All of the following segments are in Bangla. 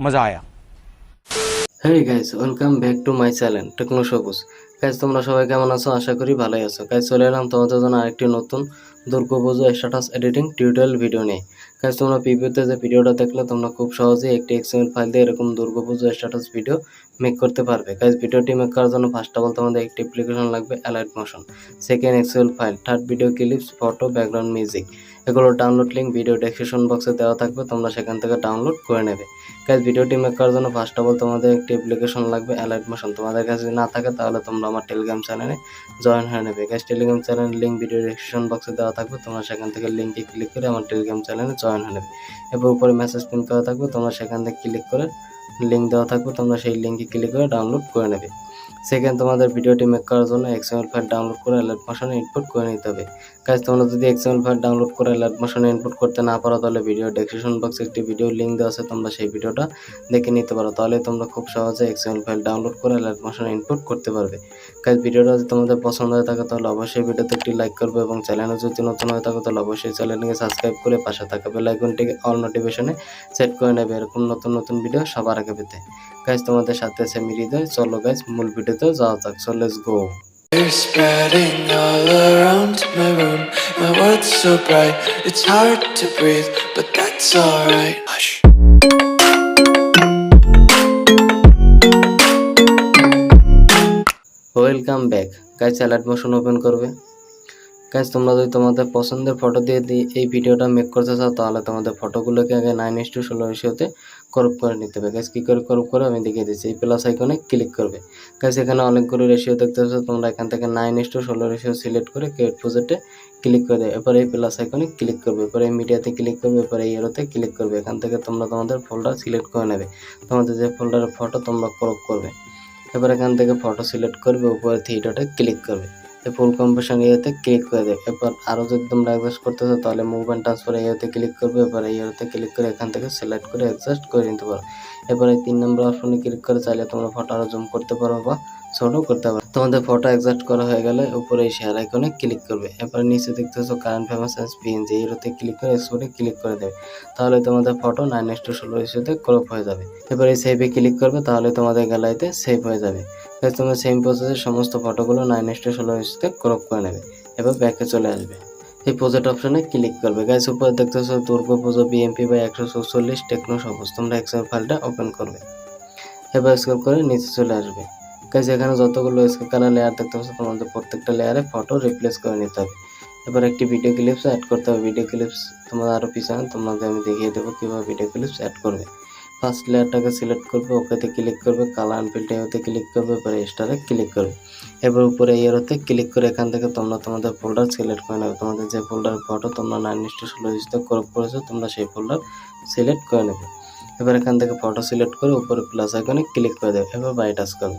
मज़ा आया। Hey guys, welcome back to my channel Techno Sabuj. Guys, তোমরা সবাই কেমন আছো? আশা করি ভালোই আছো। গাইস, চলে এলাম তোমাদের জন্য আরেকটি নতুন দুর্গা পুজো স্ট্যাটাস এডিটিং টিউটোরিয়াল ভিডিও নিয়ে। গাইস, তোমরা প্রিভিউতে যে ভিডিওটা দেখলে তোমরা খুব সহজেই একটি এক্সএমএল ফাইল দিয়ে এরকম দুর্গা পুজো স্ট্যাটাস ভিডিও মেক করতে পারবে। গাইস, ভিডিওটি মেক করার জন্য ফার্স্ট অফ অল তোমাদের একটি অ্যাপ্লিকেশন লাগবে, Alight Motion. Second, XML file. Third, video clips, photo, background music. এগুলোর ডাউনলোড লিঙ্ক ভিডিও ডেসক্রিপশন বক্সে দেওয়া থাকবে, তোমরা সেখান থেকে ডাউনলোড করে নেবে। গাইস, ভিডিওটি মেক করার জন্য ফার্স্ট অফ অল তোমাদের একটি অ্যাপ্লিকেশন লাগবে, অ্যালাইট মোশন। তোমাদের কাছে যদি না থাকে তাহলে তোমরা আমার টেলিগ্রাম চ্যানেলে জয়েন হয়ে নেবে। Guys, Telegram channel link video description বক্সে দেওয়া থাকবে, তোমরা সেখান থেকে লিঙ্কে ক্লিক করে আমার টেলিগ্রাম চ্যানেলে জয়েন হয়ে নেবে। এরপর উপরে মেসেজ পিন করা থাকবে, তোমরা সেখান থেকে ক্লিক করে লিঙ্ক দেওয়া থাকবে, তোমরা সেই লিঙ্কে ক্লিক করে ডাউনলোড করে নেবে। সেকেন্ড, তোমাদের ভিডিওটি মেক করার জন্য এক্সএমএল ফাইল ডাউনলোড করে অ্যালাইট মোশনে ইনপুট করে নিতে হবে। গাইস, তোমরা যদি এক্সএমএল ফাইল ডাউনলোড করে অ্যালাইট মোশনে ইনপুট করতে না পারো তাহলে ভিডিও ডেসক্রিপশন বক্সে একটি ভিডিও লিঙ্ক দেওয়া আছে, তোমরা সেই ভিডিওটা দেখে নিতে পারো। তাহলে তোমরা খুব সহজে এক্সএমএল ফাইল ডাউনলোড করে অ্যালাইট মোশনে ইনপুট করতে পারবে। গাইস, ভিডিওটা যদি তোমাদের পছন্দ হয়ে থাকে তাহলে অবশ্যই ভিডিওতে একটি লাইক করবে এবং চ্যানেলে যদি নতুন হয়ে থাকে তাহলে অবশ্যই চ্যানেলটিকে সাবস্ক্রাইব করে পাশে থাকা বেল আইকনটিকে অল নোটিফিকেশনে সেট করে নেবে এরকম নতুন নতুন ভিডিও সবার আগে পেতে। গাইস, তোমাদের সাথে আছে আমি হৃদয়। চলো গাইস, মূল ভিডিওতে যাওয়া যাক। So let's go. You're spreading all around my room. My world's so bright, it's hard to breathe, but that's alright. Hush. Welcome back. Guys, allied motion open করবে। গাইস, তোমরা যদি তোমাদের পছন্দের ফটো দিয়ে এই ভিডিওটা মেক করতে চাও তাহলে তোমাদের ফটোগুলোকে আগে 9:16 রেশিওতে ক্রপ করে নিতে হবে। গাইস, কী করে ক্রপ করে আমি দেখিয়ে দিচ্ছি। এই প্লাস আইকনে ক্লিক করবে। গাইস, এখানে অনেকগুলো রেশিও দেখতে পাচ্ছ, তোমরা এখান থেকে 9:16 রেশিও সিলেক্ট করে ক্রিয়েট প্রজেক্টে ক্লিক করে দেবে। এরপর এই প্লাস আইকনে ক্লিক করবে, এরপর এই মিডিয়াতে ক্লিক করবে, এরপর এই এরোতে ক্লিক করবে। এখান থেকে তোমরা তোমাদের ফোল্ডার সিলেক্ট করে নেবে, তোমাদের যে ফোল্ডারের ফটো তোমরা ক্রপ করবে। এবার এখান থেকে ফটো সিলেক্ট করবে, উপরে থ্রি ডটে ক্লিক করবে, ফুল কম্পোজিশন এতে ক্লিক করে দেবে। এরপর আরও যদি তোমরা অ্যাডজাস্ট করতে চাও তাহলে মুভ অ্যান্ড ট্রান্সফার এতে ক্লিক করবে, এবার এতে ক্লিক করে এখান থেকে সিলেক্ট করে অ্যাডজাস্ট করে নিতে পারো। এরপর এই 3 নম্বর অপশনে ক্লিক করে চাইলে তোমরা ফটো আরও জুম করতে পারো বা ছোটো করতে পারো। তোমাদের ফটো অ্যাডজাস্ট করা হয়ে গেলে উপরে এই শেয়ার আইকনে ক্লিক করবে। এরপর নিচে দেখতে পাচ্ছ কারেন্ট ফেমাস অ্যাজ পিএনজি, এতে ক্লিক করে এক্সপোর্টে ক্লিক করে দেবে। তাহলে তোমাদের ফটো 9:16 রেশিওতে ক্রপ হয়ে যাবে। এরপর এই সেভে ক্লিক করবে, তাহলে তোমাদের গ্যালারিতে সেভ হয়ে যাবে। তোমরা সেম প্রসেসে সমস্ত ফটোগুলো 9:16 রেশিওতে ক্রপ করে নেবে। এবার ব্যাকে চলে আসবে, এই প্রজেক্ট অপশনে ক্লিক করবে। গাইস, উপরে দেখতেছো দুর্গা পুজো বিএমপি বা 144 টেকনো সবুজ, তোমরা এক্সএমএল ফাইলটা ওপেন করবে। এবার স্ক্রল করে নিচে চলে আসবে। গাইস, এখানে যতগুলো স্কেল কালার লেয়ার দেখতে পাচ্ছ তোমাদের প্রত্যেকটা লেয়ারে ফটো রিপ্লেস করে নিতে হবে। এবার একটি ভিডিও ক্লিপস অ্যাড করতে হবে। ভিডিও ক্লিপস তোমাদের আরও পিছনে তোমাদের আমি দেখিয়ে দেবো কীভাবে ভিডিও ক্লিপস অ্যাড করবে। ফার্স্ট লেয়ারটাকে সিলেক্ট করবে, ওকেতে ক্লিক করবে, কালার অ্যান্ড ফিল্টারে ক্লিক করবে, এবার স্টারে ক্লিক করবে। এবার উপরে এরোতে ক্লিক করে এখান থেকে তোমরা তোমাদের ফোল্ডার সিলেক্ট করে নেবে। তোমাদের যে ফোল্ডার ফটো তোমরা 9:16 রেশিওতে ক্রপ করেছো তোমরা সেই ফোল্ডার সিলেক্ট করে নেবে। এবার এখান থেকে ফটো সিলেক্ট করে উপরে প্লাস আইকনে ক্লিক করে দেবে। এবার বাই টাচ করবে।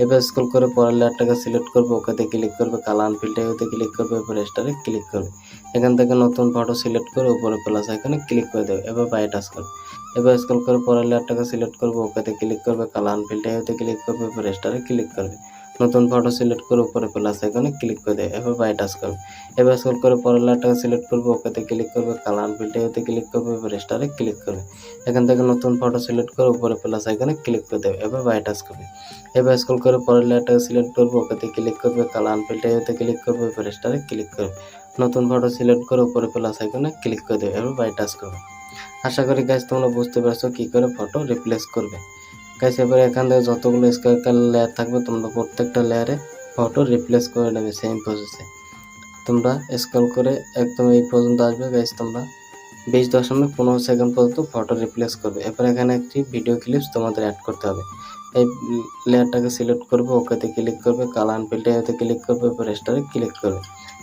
এবার স্ক্রল করে পরের লেয়ারটাকে সিলেক্ট করবে, ওকেতে ক্লিক করবে, কালার অ্যান্ড ফিল্টারে ক্লিক করবে, এবার স্টারে ক্লিক করবে। এখান থেকে নতুন ফটো সিলেক্ট করে উপরে প্লাস আইকনে ক্লিক করে দেবে। এবার বাই টাচ করবে। এবার স্ক্রল করে পরের লেয়ারটাকে সিলেক্ট করবে, ওকেতে ক্লিক করবে, কালার অ্যান্ড ফিল্টারে ক্লিক করবে, এবার স্টারে ক্লিক করবে। নতুন ফটো সিলেক্ট করে উপরে প্লাস আইকনে ক্লিক করে দেবে। এবার বাই টাচ করবে। এবার স্ক্রল করে পরের লেয়ারটাকে সিলেক্ট করবে, ওকেতে ক্লিক করবে, কালার অ্যান্ড ফিল্টারে ক্লিক করবে, এবার স্টারে ক্লিক করবে। এখান থেকে নতুন ফটো সিলেক্ট করে উপরে প্লাস আইকনে ক্লিক করে দেবে। এবার বাই টাচ করবে। এবার স্ক্রল করে পরের লেয়ারটাকে সিলেক্ট করবে, ওকেতে ক্লিক করবে, কালার অ্যান্ড ফিল্টারে ক্লিক করবে, এবার স্টারে ক্লিক করবে। নতুন ফটো সিলেক্ট করে উপরে প্লাস আইকনে ক্লিক করে দেবে। এবার বাই টাচ করবে। আশা করি গাইস তোমরা বুঝতে পারছো কী করে ফটো রিপ্লেস করবে। গাইস, এবার এখান থেকে যতগুলো স্কোয়ার কালার লেয়ার থাকবে তোমরা প্রত্যেকটা লেয়ারে ফটো রিপ্লেস করে নেবে সেম প্রসেসে। তোমরা স্ক্রল করে একদম এই পর্যন্ত আসবে। গাইস, তোমরা 20.15 সেকেন্ড পর্যন্ত ফটো রিপ্লেস করবে। এরপর এখানে একটি ভিডিও ক্লিপস তোমাদের অ্যাড করতে হবে। এই লেয়ারটাকে সিলেক্ট করবে, ওকেতে ক্লিক করবে, কালার অ্যান্ড ফিল্টারে ক্লিক করবে, এরপর স্টারে ক্লিক করবে।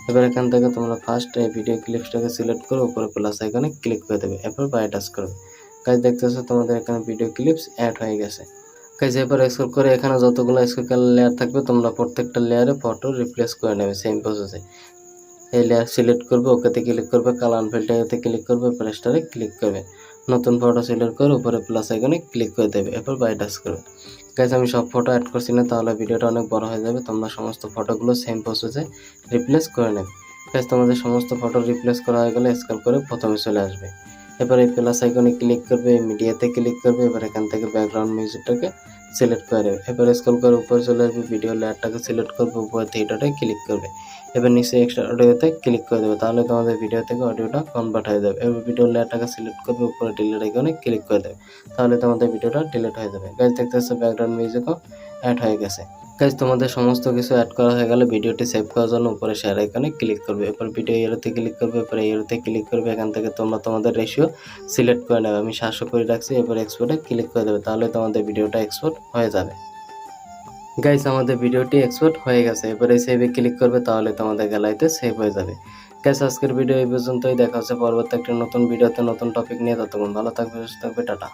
এবার এখান থেকে তোমরা ফার্স্ট এই ভিডিও ক্লিপসটাকে সিলেক্ট করে উপরে প্লাস আইকনে ক্লিক করে দেবে। এরপর বাই টাচ করবে। গাইস, দেখতেছো তোমাদের এখানে ভিডিও ক্লিপস অ্যাড হয়ে গেছে। গাইস, এরপর স্ক্রল করে এখানে যতগুলো স্ক্রল কালার লেয়ার থাকবে তোমরা প্রত্যেকটা লেয়ারে ফটো রিপ্লেস করে নেবে সেম প্রসেসে। এই লেয়ার সিলেক্ট করবে, ওকেতে ক্লিক করবে, কালার অ্যান্ড ফিল্টারে ক্লিক করবে, এরপর স্টারে ক্লিক করবে। নতুন ফটো সিলেক্ট করে উপরে প্লাস আইকনে ক্লিক করে দেবে। এরপর বাই টাচ করবে। গাইস, আমি সব ফটো অ্যাড করছি না, তাহলে ভিডিওটা অনেক বড় হয়ে যাবে। তোমরা সমস্ত ফটোগুলো সেম প্রসেসে রিপ্লেস করে নেবে। গাইস, তোমাদের সমস্ত ফটো রিপ্লেস করা হয়ে গেলে স্ক্রল করে প্রথমে চলে আসবে। এবার এই প্লাস আইকনে ক্লিক করবে, মিডিয়াতে ক্লিক করবে, এবার এখান থেকে ব্যাকগ্রাউন্ড মিউজিকটাকে সিলেক্ট করে এবার স্ক্রল করে উপরে চলে আসবে, ভিডিও লেয়ারটাকে সিলেক্ট করবে, উপরে থিয়েটারে ক্লিক করবে, এবার নিচে এক্সট্রা অডিওতে ক্লিক করে দেবে, তাহলে তোমাদের ভিডিও থেকে অডিওটা কনভার্ট হয়ে যাবে। এবার ভিডিও লেয়ারটাকে সিলেক্ট করবে, উপরে ডিলিট আইকনে ক্লিক করে দেবে, তাহলে তোমাদের ভিডিওটা ডিলিট হয়ে যাবে। গাইজ দেখতে পাচ্ছ ব্যাকগ্রাউন্ড মিউজিকও অ্যাড হয়ে গেছে। গাইজ তোমাদের সমস্ত কিছু অ্যাড করা হয়ে গেলে ভিডিওটি সেভ করার জন্য উপরে শেয়ার আইকনে ক্লিক করবে, এরপর ভিডিও এরোতে ক্লিক করবে, এরপর এরোতে ক্লিক করবে, এখান থেকে তোমরা তোমাদের রেশিও সিলেক্ট করে নেবে, আমি 700 করে রাখছি, এরপর এক্সপোর্টে ক্লিক করে দেবে, তাহলে তোমাদের ভিডিওটা এক্সপোর্ট হয়ে যাবে। গাইস আমাদের ভিডিওটি এক্সপোর্ট হয়ে গেছে, এবারে সেভে ক্লিক করবে, তাহলে তোমাদের গ্যালারিতে সেভ হয়ে যাবে। গাইস আজকের ভিডিও এই পর্যন্তই, দেখা হচ্ছে পরবর্তী একটা নতুন ভিডিওতে নতুন টপিক নিয়ে, ততক্ষণ ভালো থাকবে, সুস্থ থাকবে, টাটা।